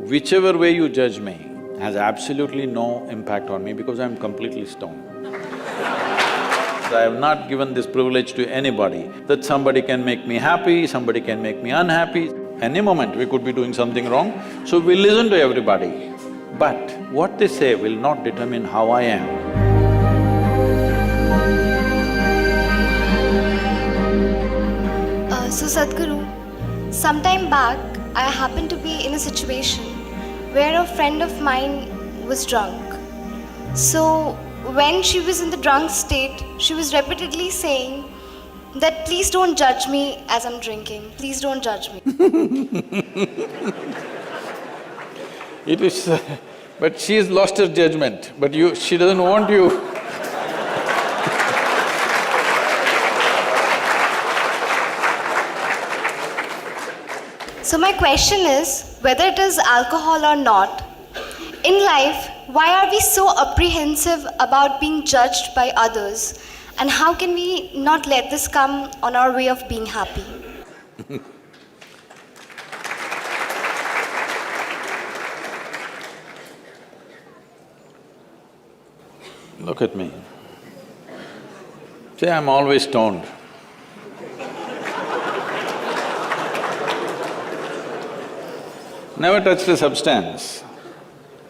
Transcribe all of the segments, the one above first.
Whichever way you judge me has absolutely no impact on me because I'm completely stoned. I have not given this privilege to anybody that somebody can make me happy, somebody can make me unhappy. Any moment we could be doing something wrong, so we listen to everybody. But what they say will not determine how I am. So Sadhguru, sometime back I happened to be in a situation where a friend of mine was drunk. So when she was in the drunk state, she was repeatedly saying that please don't judge me as I'm drinking, please don't judge me. It is… but she has lost her judgment, but she doesn't want you. So my question is, whether it is alcohol or not, in life, why are we so apprehensive about being judged by others? And how can we not let this come on our way of being happy? Look at me. See, I'm always stoned. Never touched a substance,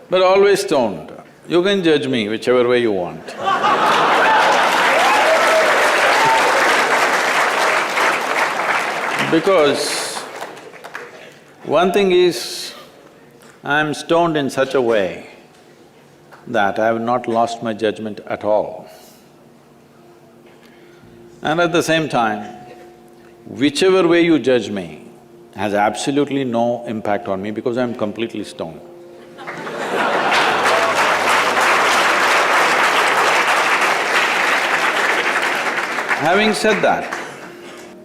but always stoned. You can judge me whichever way you want. Because one thing is, I'm stoned in such a way that I have not lost my judgment at all. And at the same time, whichever way you judge me has absolutely no impact on me because I'm completely stoned. Having said that,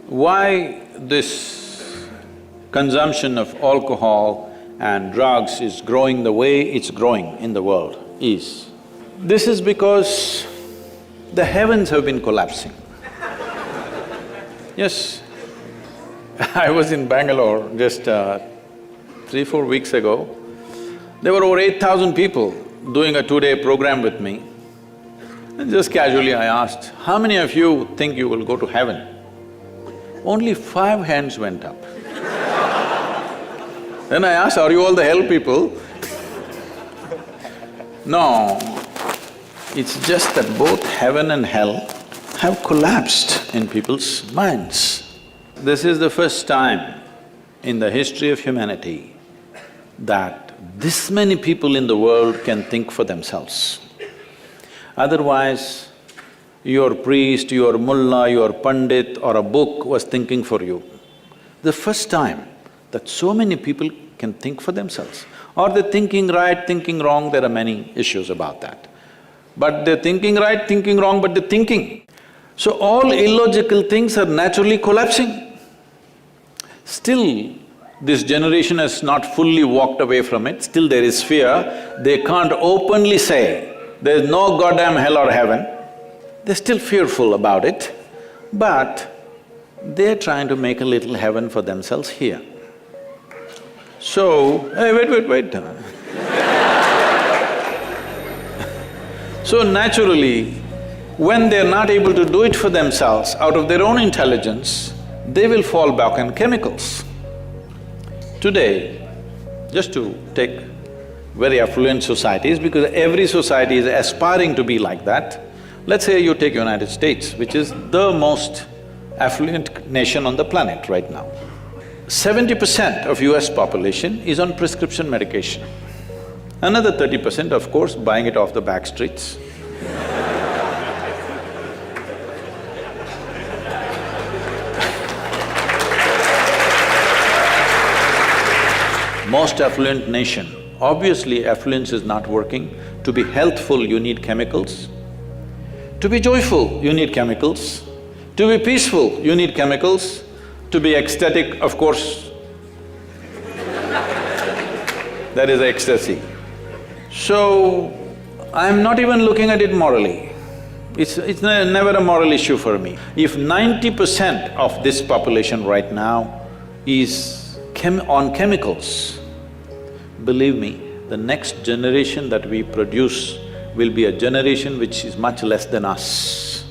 why this consumption of alcohol and drugs is growing the way it's growing in the world is, this is because the heavens have been collapsing. Yes, I was in Bangalore just 3-4 weeks ago. There were over 8,000 people doing a 2-day program with me. And just casually I asked, how many of you think you will go to heaven? Only 5 hands went up. Then I asked, are you all the hell people? No, it's just that both heaven and hell have collapsed in people's minds. This is the first time in the history of humanity that this many people in the world can think for themselves. Otherwise, your priest, your mullah, your pandit or a book was thinking for you. The first time that so many people can think for themselves. Are they thinking right, thinking wrong? There are many issues about that. But they're thinking right, thinking wrong, but they're thinking. So all illogical things are naturally collapsing. Still, this generation has not fully walked away from it, still there is fear. They can't openly say, there's no goddamn hell or heaven. They're still fearful about it, but they're trying to make a little heaven for themselves here. So, hey, wait. So naturally, when they're not able to do it for themselves out of their own intelligence, they will fall back on chemicals. Today, just to take very affluent societies, because every society is aspiring to be like that, let's say you take United States, which is the most affluent nation on the planet right now. 70% of US population is on prescription medication. Another 30%, of course, buying it off the back streets. Most affluent nation, obviously affluence is not working. To be healthful, you need chemicals. To be joyful, you need chemicals. To be peaceful, you need chemicals. To be ecstatic, of course, that is ecstasy. So, I'm not even looking at it morally. It's never a moral issue for me. If 90% of this population right now is on chemicals, believe me, the next generation that we produce will be a generation which is much less than us.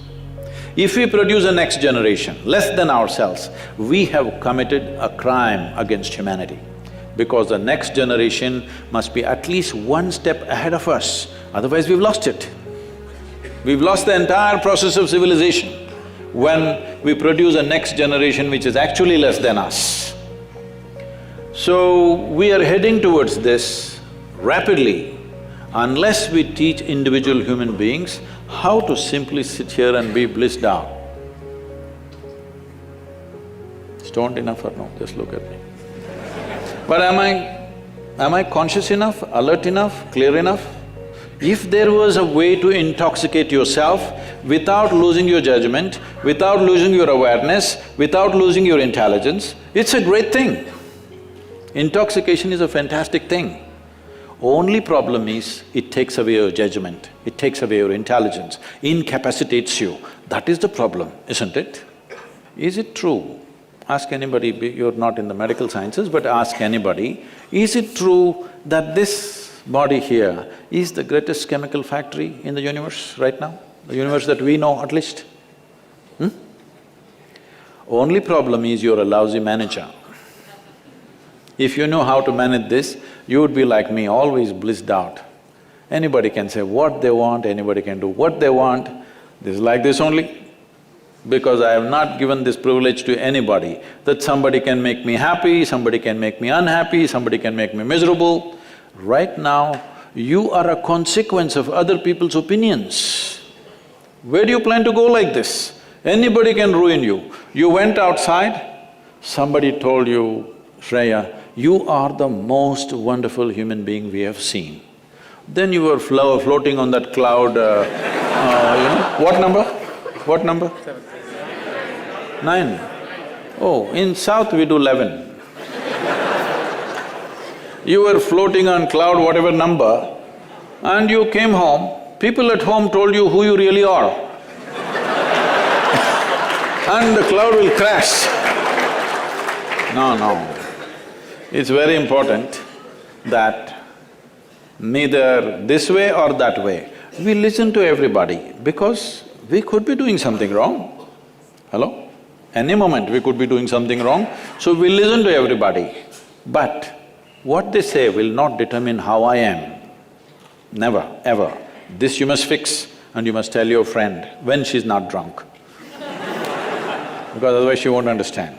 If we produce a next generation less than ourselves, we have committed a crime against humanity, because the next generation must be at least one step ahead of us, otherwise we've lost it. We've lost the entire process of civilization when we produce a next generation which is actually less than us. So, we are heading towards this rapidly unless we teach individual human beings how to simply sit here and be blissed out. Stoned enough or no? Just look at me. But am I conscious enough, alert enough, clear enough? If there was a way to intoxicate yourself without losing your judgment, without losing your awareness, without losing your intelligence, it's a great thing. Intoxication is a fantastic thing. Only problem is, it takes away your judgment, it takes away your intelligence, incapacitates you. That is the problem, isn't it? Is it true? Ask anybody, you're not in the medical sciences, but ask anybody, is it true that this body here is the greatest chemical factory in the universe right now? The universe that we know at least? Only problem is you're a lousy manager. If you know how to manage this, you would be like me, always blissed out. Anybody can say what they want, anybody can do what they want. This is like this only. Because I have not given this privilege to anybody, that somebody can make me happy, somebody can make me unhappy, somebody can make me miserable. Right now, you are a consequence of other people's opinions. Where do you plan to go like this? Anybody can ruin you. You went outside, somebody told you, Shreya, you are the most wonderful human being we have seen. Then you were floating on that cloud, what number? What number? 9. Oh, in South we do 11. You were floating on cloud whatever number, and you came home, people at home told you who you really are. And the cloud will crash. No. It's very important that neither this way or that way, we listen to everybody because we could be doing something wrong. Hello? Any moment we could be doing something wrong, so we listen to everybody. But what they say will not determine how I am. Never, ever. This you must fix and you must tell your friend when she's not drunk. Because otherwise she won't understand.